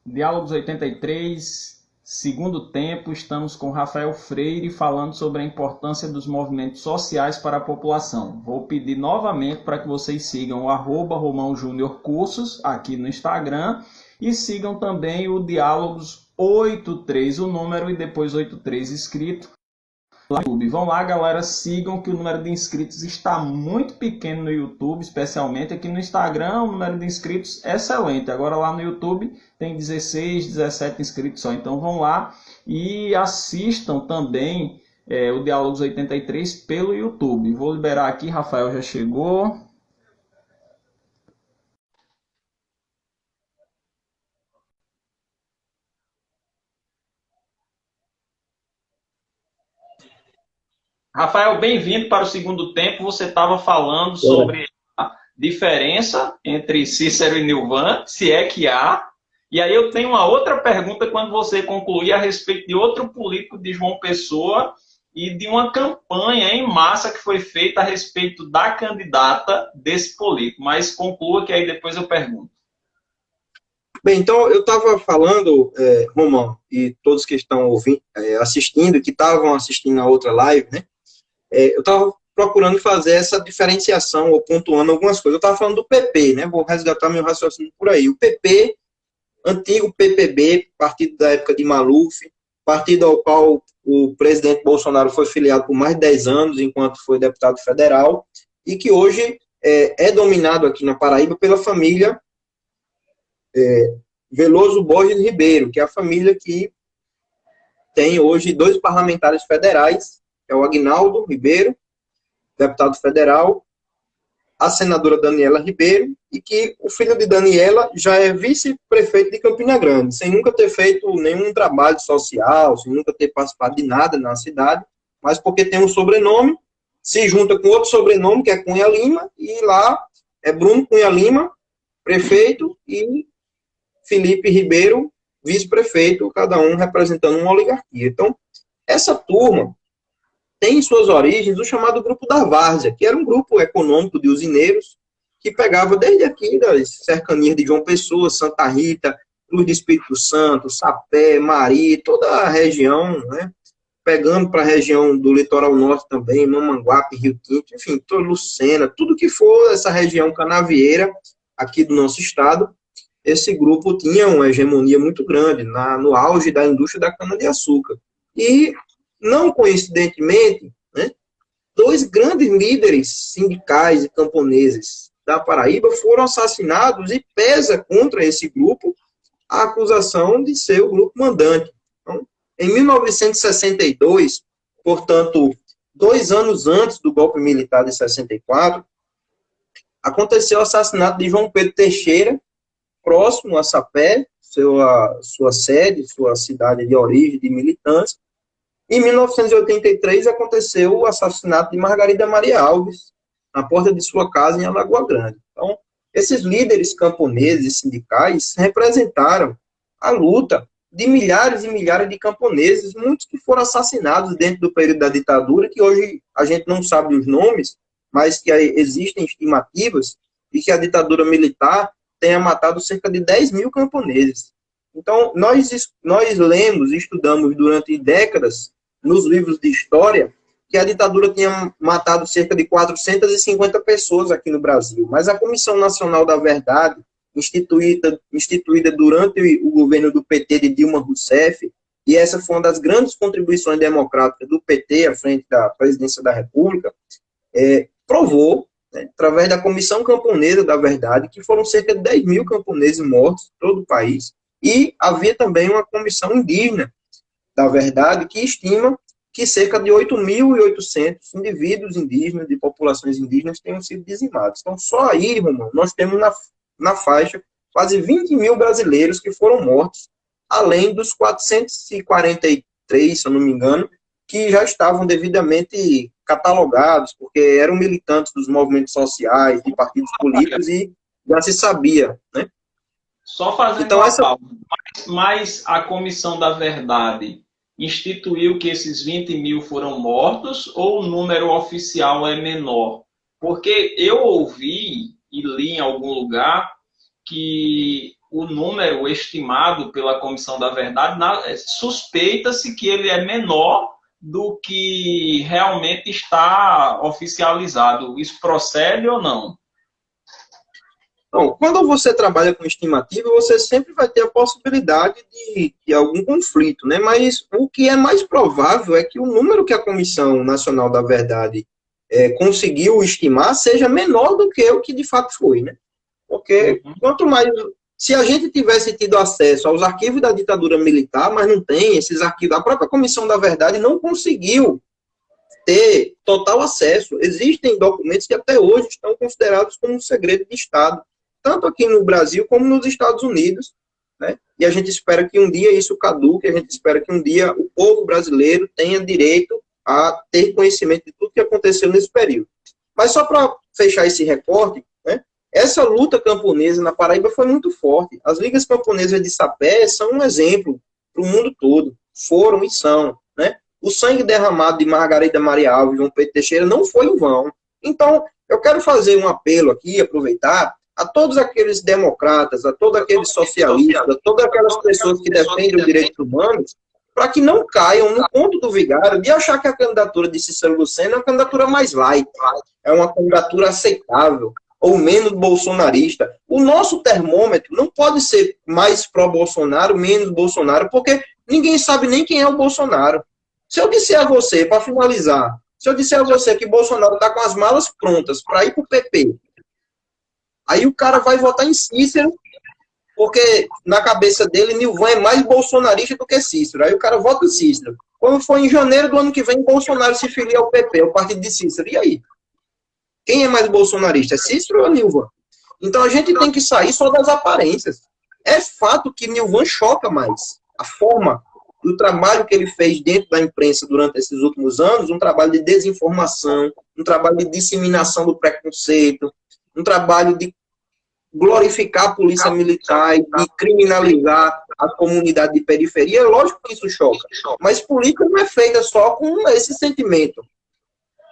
Diálogos 83, segundo tempo, estamos com Rafael Freire falando sobre a importância dos movimentos sociais para a população. Vou pedir novamente para que vocês sigam o @Romão Júnior Cursos aqui no Instagram e sigam também o Diálogos 83, o número e depois 83 escrito, lá no YouTube. Vão lá, galera, sigam que o número de inscritos está muito pequeno no YouTube, especialmente aqui no Instagram, o número de inscritos é excelente. Agora lá no YouTube tem 16, 17 inscritos só. Então vão lá e assistam também o Diálogos 83 pelo YouTube. Vou liberar aqui, Rafael já chegou. Rafael, bem-vindo para o segundo tempo. Você estava falando sobre a diferença entre Cícero e Nilvan, se é que há. E aí eu tenho uma outra pergunta quando você concluir a respeito de outro político de João Pessoa e de uma campanha em massa que foi feita a respeito da candidata desse político. Mas conclua que aí depois eu pergunto. Bem, então eu estava falando, Romão, e todos que estão ouvindo, assistindo, que estavam assistindo a outra live, né? Eu estava procurando fazer essa diferenciação ou pontuando algumas coisas. Eu estava falando do PP, né? Vou resgatar meu raciocínio por aí. O PP, antigo PPB, partido da época de Maluf, partido ao qual o presidente Bolsonaro foi filiado por mais de 10 anos, enquanto foi deputado federal, e que hoje é dominado aqui na Paraíba pela família Veloso Borges Ribeiro, que é a família que tem hoje 2 parlamentares federais, é o Agnaldo Ribeiro, deputado federal, a senadora Daniela Ribeiro, e que o filho de Daniela já é vice-prefeito de Campina Grande, sem nunca ter feito nenhum trabalho social, sem nunca ter participado de nada na cidade, mas porque tem um sobrenome, se junta com outro sobrenome, que é Cunha Lima, e lá é Bruno Cunha Lima, prefeito, e Felipe Ribeiro, vice-prefeito, cada um representando uma oligarquia. Então, essa turma tem em suas origens o chamado Grupo da Várzea, que era um grupo econômico de usineiros que pegava desde aqui das cercanias de João Pessoa, Santa Rita, Cruz do Espírito Santo, Sapé, Mari, toda a região, né? Pegando para a região do litoral norte também, Mamanguape, Rio Tinto, enfim, Lucena, tudo que for essa região canavieira aqui do nosso estado, esse grupo tinha uma hegemonia muito grande no auge da indústria da cana-de-açúcar. E, não coincidentemente, né, 2 grandes líderes sindicais e camponeses da Paraíba foram assassinados e pesa contra esse grupo a acusação de ser o grupo mandante. Então, em 1962, portanto, 2 anos antes do golpe militar de 64, aconteceu o assassinato de João Pedro Teixeira, próximo a Sapé, sua sede, sua cidade de origem, de militância. Em 1983, aconteceu o assassinato de Margarida Maria Alves, na porta de sua casa em Alagoa Grande. Então, esses líderes camponeses e sindicais representaram a luta de milhares e milhares de camponeses, muitos que foram assassinados dentro do período da ditadura, que hoje a gente não sabe os nomes, mas que existem estimativas, e que a ditadura militar tenha matado cerca de 10 mil camponeses. Então, nós lemos e estudamos durante décadas, nos livros de história, que a ditadura tinha matado cerca de 450 pessoas aqui no Brasil. Mas a Comissão Nacional da Verdade, instituída durante o governo do PT de Dilma Rousseff, e essa foi uma das grandes contribuições democráticas do PT à frente da presidência da República, provou, né, através da Comissão Camponesa da Verdade, que foram cerca de 10 mil camponeses mortos em todo o país, e havia também uma comissão indígena da Verdade que estima que cerca de 8.800 indivíduos indígenas, de populações indígenas, tenham sido dizimados. Então, só aí, Romão, nós temos na faixa quase 20 mil brasileiros que foram mortos, além dos 443, se eu não me engano, que já estavam devidamente catalogados, porque eram militantes dos movimentos sociais, de partidos políticos, e já se sabia, né? Só fazendo então, uma pausa, mas a Comissão da Verdade instituiu que esses 20 mil foram mortos ou o número oficial é menor? Porque eu ouvi e li em algum lugar que o número estimado pela Comissão da Verdade, suspeita-se que ele é menor do que realmente está oficializado. Isso procede ou não? Bom, quando você trabalha com estimativa, você sempre vai ter a possibilidade de algum conflito, né? Mas o que é mais provável é que o número que a Comissão Nacional da Verdade conseguiu estimar seja menor do que o que de fato foi, né? Porque quanto mais... Se a gente tivesse tido acesso aos arquivos da ditadura militar, mas não tem esses arquivos, a própria Comissão da Verdade não conseguiu ter total acesso. Existem documentos que até hoje estão considerados como um segredo de Estado, tanto aqui no Brasil como nos Estados Unidos, né? E a gente espera que um dia isso caduque, a gente espera que um dia o povo brasileiro tenha direito a ter conhecimento de tudo que aconteceu nesse período. Mas só para fechar esse recorte, né? Essa luta camponesa na Paraíba foi muito forte. As ligas camponesas de sapé são um exemplo para o mundo todo. Foram e são, né? O sangue derramado de Margarida Maria Alves e João Pedro Teixeira não foi em vão. Então, eu quero fazer um apelo aqui, aproveitar, a todos aqueles democratas, a todos aqueles socialistas, a todas aquelas pessoas que defendem os direitos humanos, para que não caiam no conto do vigário de achar que a candidatura de Cícero Lucena é uma candidatura mais light, é uma candidatura aceitável, ou menos bolsonarista. O nosso termômetro não pode ser mais pró-Bolsonaro, menos Bolsonaro, porque ninguém sabe nem quem é o Bolsonaro. Se eu disser a você, para finalizar, se eu disser a você que Bolsonaro está com as malas prontas para ir para o PP, aí o cara vai votar em Cícero, porque na cabeça dele, Nilvan é mais bolsonarista do que Cícero. Aí o cara vota em Cícero. Quando for em janeiro do ano que vem, Bolsonaro se filia ao PP, ao partido de Cícero. E aí? Quem é mais bolsonarista? É Cícero ou Nilvan? Então a gente tem que sair só das aparências. É fato que Nilvan choca mais. A forma do trabalho que ele fez dentro da imprensa durante esses últimos anos, um trabalho de desinformação, um trabalho de disseminação do preconceito, um trabalho de glorificar a polícia militar e de criminalizar a comunidade de periferia. Lógico que isso choca, mas política não é feita só com esse sentimento,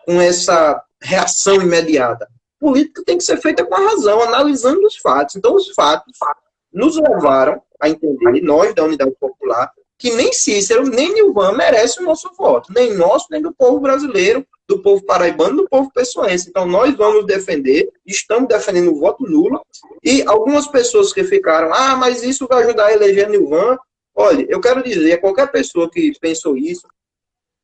com essa reação imediata. Política tem que ser feita com a razão, analisando os fatos. Então, os fatos nos levaram a entender, nós da Unidade Popular, que nem Cícero, nem Nilvan merece o nosso voto, nem nosso, nem do povo brasileiro, do povo paraibano, do povo pessoense. Então, nós vamos defender, estamos defendendo o voto nulo, e algumas pessoas que ficaram, mas isso vai ajudar a eleger Nilvan. Olha, eu quero dizer a qualquer pessoa que pensou isso,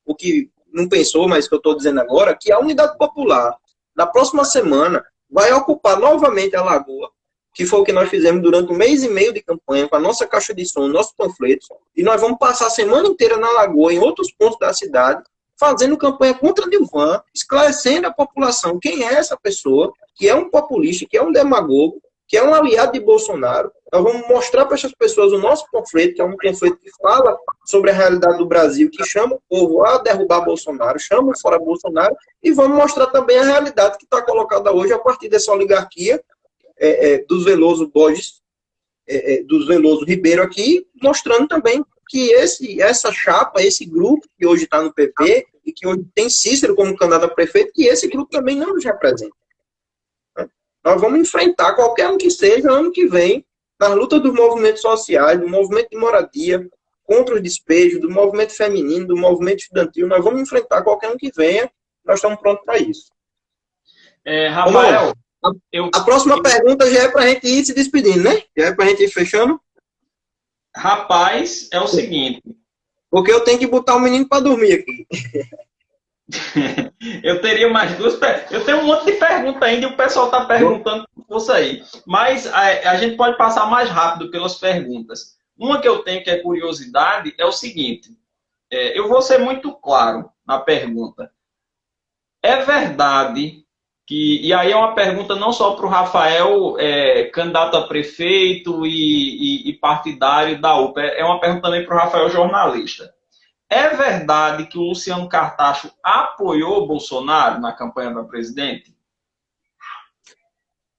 o que não pensou, mas que eu estou dizendo agora, que a Unidade Popular, na próxima semana, vai ocupar novamente a Lagoa, que foi o que nós fizemos durante um mês e meio de campanha, com a nossa caixa de som, nossos panfletos, e nós vamos passar a semana inteira na Lagoa, em outros pontos da cidade, fazendo campanha contra Nilvan, esclarecendo a população quem é essa pessoa, que é um populista, que é um demagogo, que é um aliado de Bolsonaro. Nós vamos mostrar para essas pessoas o nosso panfleto, que é um panfleto que fala sobre a realidade do Brasil, que chama o povo a derrubar Bolsonaro, chama fora Bolsonaro, e vamos mostrar também a realidade que está colocada hoje a partir dessa oligarquia dos Veloso Borges, dos Veloso Ribeiro aqui, mostrando também que essa chapa, esse grupo que hoje está no PP e que hoje tem Cícero como candidato a prefeito, que esse grupo também não nos representa. Nós vamos enfrentar qualquer um que seja ano que vem, nas lutas dos movimentos sociais, do movimento de moradia, contra os despejos, do movimento feminino, do movimento estudantil. Nós vamos enfrentar qualquer um que venha, nós estamos prontos para isso. Rafael, a próxima pergunta já é para a gente ir se despedindo, né? Já é para a gente ir fechando? Rapaz, é o seguinte. Porque eu tenho que botar o menino para dormir aqui. Eu teria mais duas perguntas. Eu tenho um monte de perguntas ainda e o pessoal está perguntando por você aí. Mas a gente pode passar mais rápido pelas perguntas. Uma que eu tenho que é curiosidade é o seguinte. Eu vou ser muito claro na pergunta. É verdade que... E aí é uma pergunta não só para o Rafael, candidato a prefeito e partidário da UPA. É uma pergunta também para o Rafael, jornalista. É verdade que o Luciano Cartacho apoiou o Bolsonaro na campanha da presidente?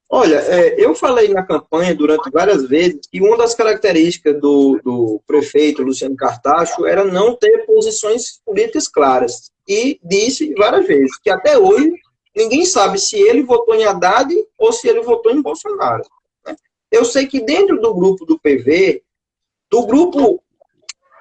Olha, eu falei na campanha durante várias vezes que uma das características do prefeito Luciano Cartacho era não ter posições políticas claras. E disse várias vezes que até hoje ninguém sabe se ele votou em Haddad ou se ele votou em Bolsonaro. Eu sei que dentro do grupo do PV, do grupo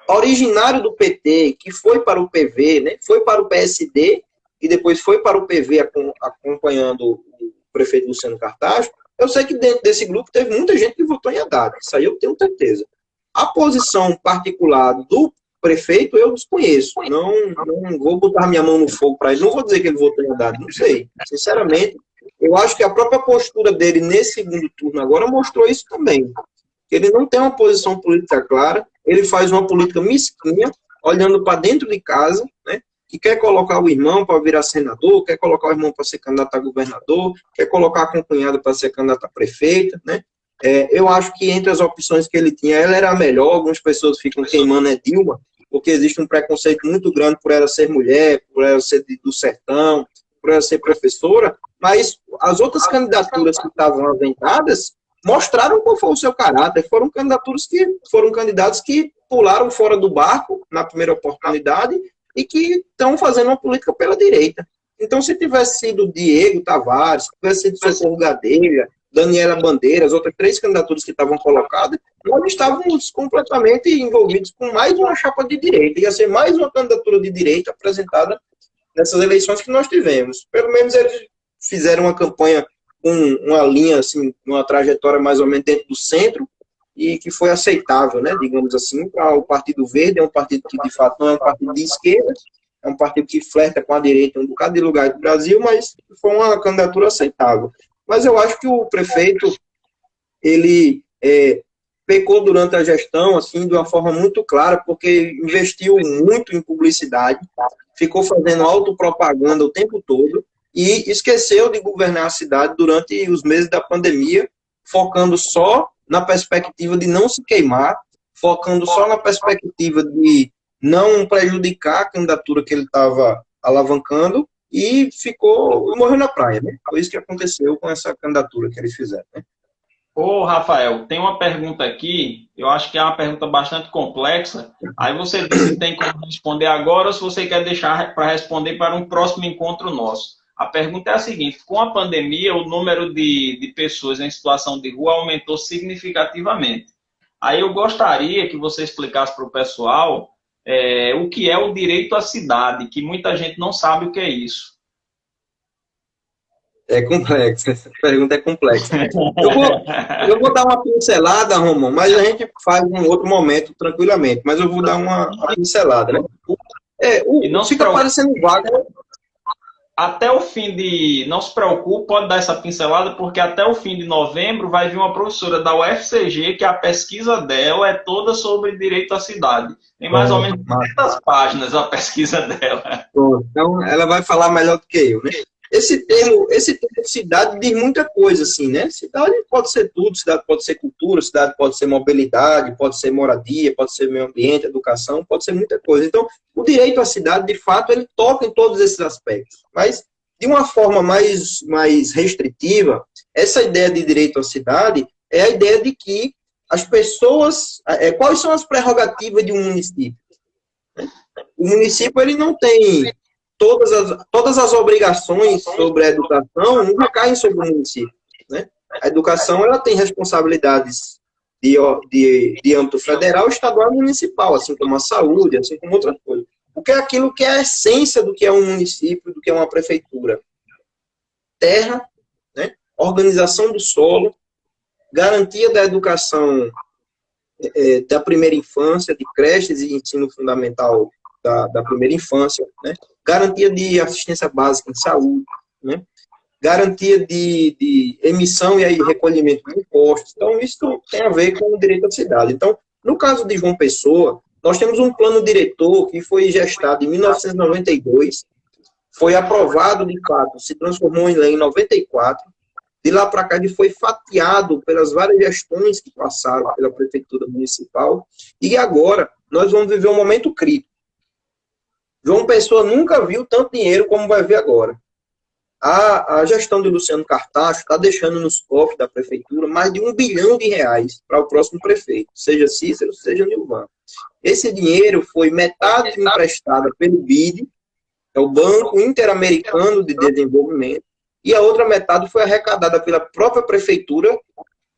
originário do PT, que foi para o PV, né, foi para o PSD e depois foi para o PV acompanhando o prefeito Luciano Cartacho, eu sei que dentro desse grupo teve muita gente que votou em Haddad, isso aí eu tenho certeza. A posição particular do prefeito eu desconheço, não vou botar minha mão no fogo para ele, não vou dizer que ele votou em Haddad, não sei, sinceramente, eu acho que a própria postura dele nesse segundo turno agora mostrou isso também. Ele não tem uma posição política clara, ele faz uma política mesquinha, olhando para dentro de casa, né, que quer colocar o irmão para virar senador, quer colocar o irmão para ser candidato a governador, quer colocar a cunhada para ser candidata a prefeita, né. Eu acho que entre as opções que ele tinha, ela era a melhor. Algumas pessoas ficam queimando Dilma, porque existe um preconceito muito grande por ela ser mulher, por ela ser do sertão, por ela ser professora, mas as outras candidaturas que estavam aventadas mostraram qual foi o seu caráter. Foram candidatos que pularam fora do barco na primeira oportunidade e que estão fazendo uma política pela direita. Então, se tivesse sido Diego Tavares, se tivesse sido Socorro Gadelha, Daniela Bandeira, as outras 3 candidaturas que estavam colocadas, nós estávamos completamente envolvidos com mais uma chapa de direita. Ia ser mais uma candidatura de direita apresentada nessas eleições que nós tivemos. Pelo menos eles fizeram uma campanha com uma linha, assim, uma trajetória mais ou menos dentro do centro, e que foi aceitável, né, digamos assim, para o Partido Verde. É um partido que, de fato, não é um partido de esquerda, é um partido que flerta com a direita em um bocado de lugar do Brasil, mas foi uma candidatura aceitável. Mas eu acho que o prefeito, ele pecou durante a gestão, assim, de uma forma muito clara, porque investiu muito em publicidade, ficou fazendo autopropaganda o tempo todo, e esqueceu de governar a cidade durante os meses da pandemia, focando só na perspectiva de não se queimar, focando só na perspectiva de não prejudicar a candidatura que ele estava alavancando, e morreu na praia, né? Foi isso que aconteceu com essa candidatura que eles fizeram, né? Ô, Rafael, tem uma pergunta aqui, eu acho que é uma pergunta bastante complexa, aí você diz se tem como responder agora ou se você quer deixar para responder para um próximo encontro nosso. A pergunta é a seguinte: com a pandemia, o número de pessoas em situação de rua aumentou significativamente. Aí eu gostaria que você explicasse para o pessoal o que é o direito à cidade, que muita gente não sabe o que é isso. É complexo, essa pergunta é complexa. Eu vou dar uma pincelada, Romão, mas a gente faz em outro momento, tranquilamente. Mas eu vou dar uma pincelada, né? E não fica parecendo vago. Até o fim de... Não se preocupe, pode dar essa pincelada, porque até o fim de novembro vai vir uma professora da UFCG, que a pesquisa dela é toda sobre direito à cidade. Tem mais ou menos 200 páginas a pesquisa dela. Então, ela vai falar melhor do que eu, né? Esse termo cidade diz muita coisa, assim, né? Cidade pode ser tudo, cidade pode ser cultura, cidade pode ser mobilidade, pode ser moradia, pode ser meio ambiente, educação, pode ser muita coisa. Então, o direito à cidade, de fato, ele toca em todos esses aspectos. Mas, de uma forma mais restritiva, essa ideia de direito à cidade é a ideia de que as pessoas... quais são as prerrogativas de um município? O município, ele não tem... Todas as obrigações sobre a educação não recaem sobre o município, né? A educação, ela tem responsabilidades de âmbito federal, estadual e municipal, assim como a saúde, assim como outras coisas. O que é aquilo que é a essência do que é um município, do que é uma prefeitura? Terra, né? Organização do solo, garantia da educação da primeira infância, de creches e ensino fundamental da primeira infância, né? Garantia de assistência básica em saúde, né? Garantia de emissão e aí recolhimento de impostos. Então, isso tem a ver com o direito à cidade. Então, no caso de João Pessoa, nós temos um plano diretor que foi gestado em 1992, foi aprovado de fato, se transformou em lei em 94, de lá para cá ele foi fatiado pelas várias gestões que passaram pela prefeitura municipal, e agora nós vamos viver um momento crítico. João Pessoa nunca viu tanto dinheiro como vai ver agora. A gestão de Luciano Cartacho está deixando nos cofres da prefeitura mais de R$ 1 bilhão para o próximo prefeito, seja Cícero, seja Nilvan. Esse dinheiro foi metade emprestada pelo BID, é o Banco Interamericano de Desenvolvimento, e a outra metade foi arrecadada pela própria prefeitura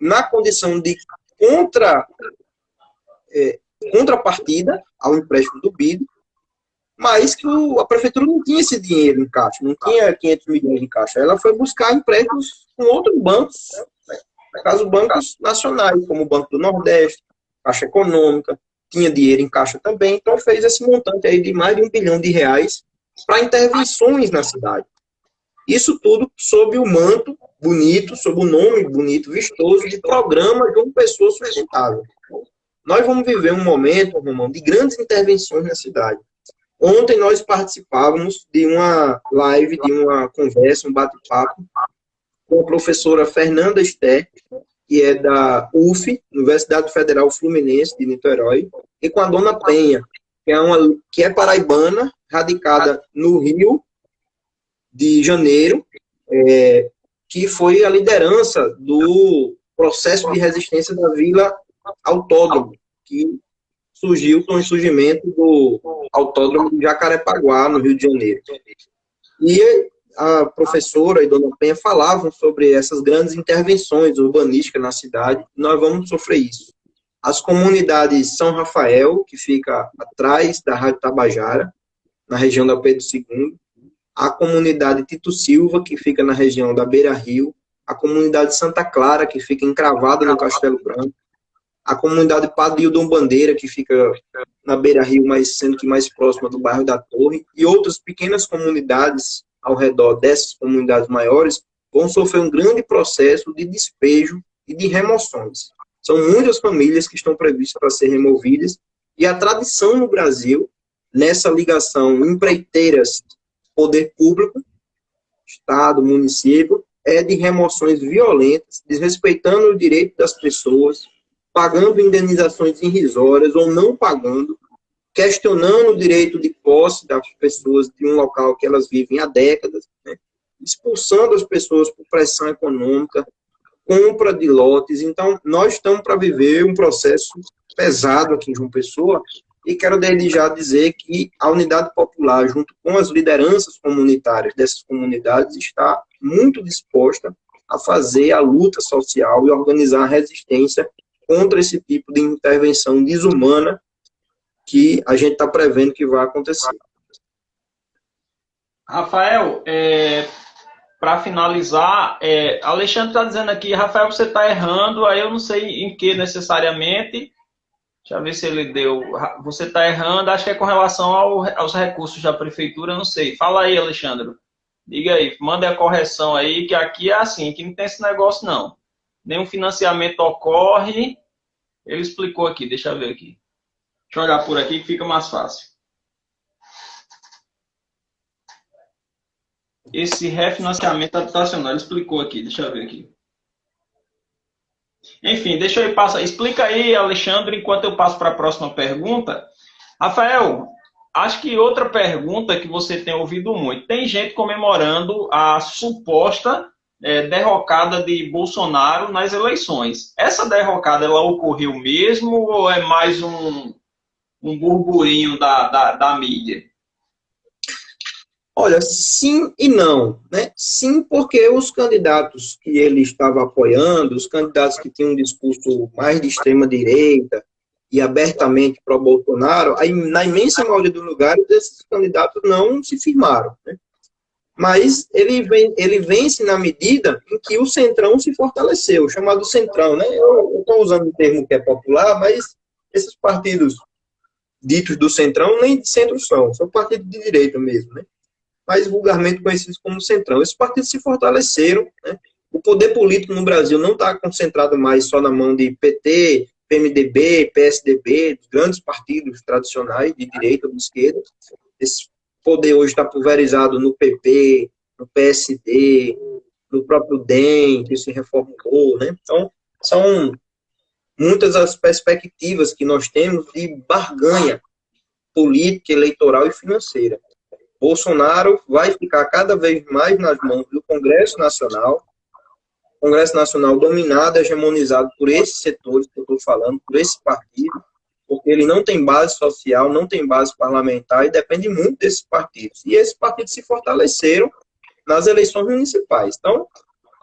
na condição de contrapartida ao empréstimo do BID, mas que a prefeitura não tinha esse dinheiro em caixa, não tinha 500 milhões em caixa. Ela foi buscar empréstimos com outros bancos, no caso, bancos nacionais, como o Banco do Nordeste, Caixa Econômica, tinha dinheiro em caixa também, então fez esse montante aí de mais de R$ 1 bilhão para intervenções na cidade. Isso tudo sob o manto bonito, sob o nome bonito, vistoso, de Programa João Pessoa Sustentável. Nós vamos viver um momento, Romão, de grandes intervenções na cidade. Ontem nós participávamos de uma live, de uma conversa, um bate-papo, com a professora Fernanda Esté, que é da UF, Universidade Federal Fluminense de Niterói, e com a dona Penha, que é paraibana, radicada no Rio de Janeiro, que foi a liderança do processo de resistência da Vila Autódromo, que surgiu com o surgimento do Autódromo de Jacarepaguá, no Rio de Janeiro. E a professora e dona Penha falavam sobre essas grandes intervenções urbanísticas na cidade, nós vamos sofrer isso. As comunidades São Rafael, que fica atrás da Rádio Tabajara, na região da Pedro II, a comunidade Tito Silva, que fica na região da Beira Rio, a comunidade Santa Clara, que fica encravada no Castelo Branco, a comunidade Padre Dom Bandeira, que fica na Beira Rio, mas sendo que mais próxima do bairro da Torre, e outras pequenas comunidades ao redor dessas comunidades maiores, vão sofrer um grande processo de despejo e de remoções. São muitas famílias que estão previstas para ser removidas, e a tradição no Brasil, nessa ligação empreiteiras, poder público, Estado, município, é de remoções violentas, desrespeitando o direito das pessoas, pagando indenizações irrisórias ou não pagando, questionando o direito de posse das pessoas de um local que elas vivem há décadas, né? Expulsando as pessoas por pressão econômica, compra de lotes. Então, nós estamos para viver um processo pesado aqui em João Pessoa, e quero desde já dizer que a Unidade Popular, junto com as lideranças comunitárias dessas comunidades, está muito disposta a fazer a luta social e organizar a resistência contra esse tipo de intervenção desumana que a gente está prevendo que vai acontecer. Rafael, para finalizar, Alexandre está dizendo aqui, Rafael, você está errando, aí eu não sei em que necessariamente. Deixa eu ver se ele deu. Você está errando, acho que é com relação aos recursos da prefeitura, não sei. Fala aí, Alexandre. Diga aí, manda a correção aí, que aqui é assim, que não tem esse negócio não. Nenhum financiamento ocorre. Ele explicou aqui, deixa eu ver aqui. Deixa eu olhar por aqui que fica mais fácil. Esse refinanciamento habitacional, ele explicou aqui, deixa eu ver aqui. Enfim, deixa eu passar. Explica aí, Alexandre, enquanto eu passo para a próxima pergunta. Rafael, acho que outra pergunta que você tem ouvido muito. Tem gente comemorando a suposta derrocada de Bolsonaro nas eleições. Essa derrocada, ela ocorreu mesmo ou é mais um burburinho da mídia? Olha, sim e não, né? Sim, porque os candidatos que ele estava apoiando, os candidatos que tinham um discurso mais de extrema-direita e abertamente pró-Bolsonaro, na imensa maioria dos lugares, esses candidatos não se firmaram, né? Mas ele vence na medida em que o Centrão se fortaleceu, chamado Centrão, né? Eu estou usando um termo que é popular, mas esses partidos ditos do Centrão nem de centro são partidos de direita mesmo, né? Mais vulgarmente conhecidos como Centrão. Esses partidos se fortaleceram, né? O poder político no Brasil não está concentrado mais só na mão de PT, PMDB, PSDB, dos grandes partidos tradicionais de direita ou de esquerda. Esse poder hoje está pulverizado no PP, no PSD, no próprio DEM, que se reformulou, né? Então, são muitas as perspectivas que nós temos de barganha política, eleitoral e financeira. Bolsonaro vai ficar cada vez mais nas mãos do Congresso Nacional dominado, hegemonizado por esses setores que eu estou falando, por esse partido, porque ele não tem base social, não tem base parlamentar e depende muito desses partidos. E esses partidos se fortaleceram nas eleições municipais. Então,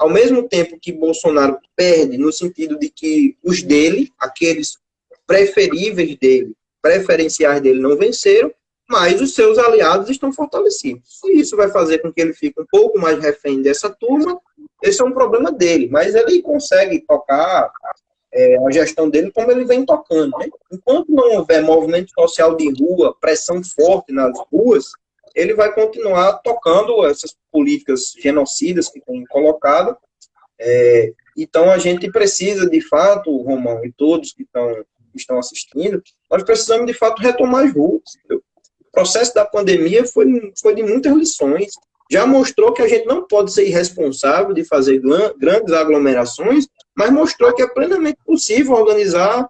ao mesmo tempo que Bolsonaro perde, no sentido de que os dele, aqueles preferíveis dele, preferenciais dele não venceram, mas os seus aliados estão fortalecidos. Se isso vai fazer com que ele fique um pouco mais refém dessa turma, esse é um problema dele, mas ele consegue tocar a gestão dele como ele vem tocando, né? Enquanto não houver movimento social de rua, pressão forte nas ruas, ele vai continuar tocando essas políticas genocidas que tem colocado. Então, a gente precisa, de fato, Romão e todos que estão assistindo, nós precisamos, de fato, retomar as ruas. Entendeu? O processo da pandemia foi de muitas lições. Já mostrou que a gente não pode ser irresponsável de fazer grandes aglomerações, mas mostrou que é plenamente possível organizar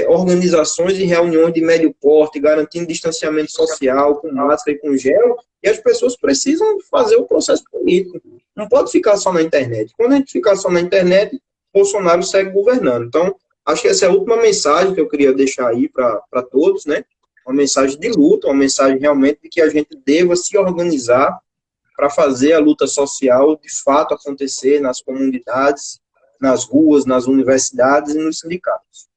organizações e reuniões de médio porte, garantindo distanciamento social, com máscara e com gel, e as pessoas precisam fazer o processo político. Não pode ficar só na internet. Quando a gente ficar só na internet, Bolsonaro segue governando. Então, acho que essa é a última mensagem que eu queria deixar aí para todos, né? Uma mensagem de luta, uma mensagem realmente de que a gente deva se organizar para fazer a luta social de fato acontecer nas comunidades, nas ruas, nas universidades e nos sindicatos.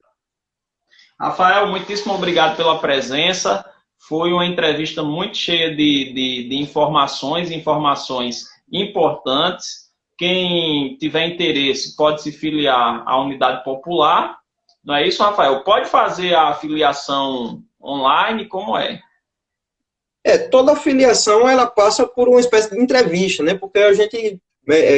Rafael, muitíssimo obrigado pela presença. Foi uma entrevista muito cheia de informações importantes. Quem tiver interesse pode se filiar à Unidade Popular. Não é isso, Rafael? Pode fazer a filiação online? Como é? Toda filiação ela passa por uma espécie de entrevista, né? Porque a gente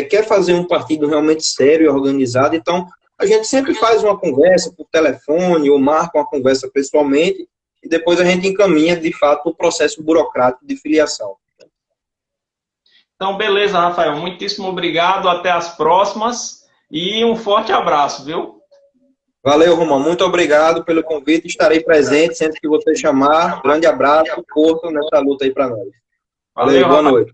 quer fazer um partido realmente sério e organizado, então a gente sempre faz uma conversa por telefone ou marca uma conversa pessoalmente e depois a gente encaminha, de fato, o processo burocrático de filiação. Então, beleza, Rafael. Muitíssimo obrigado. Até as próximas e um forte abraço, viu? Valeu, Romão. Muito obrigado pelo convite. Estarei presente sempre que você chamar. Grande abraço, força nessa luta aí para nós. Valeu, boa noite.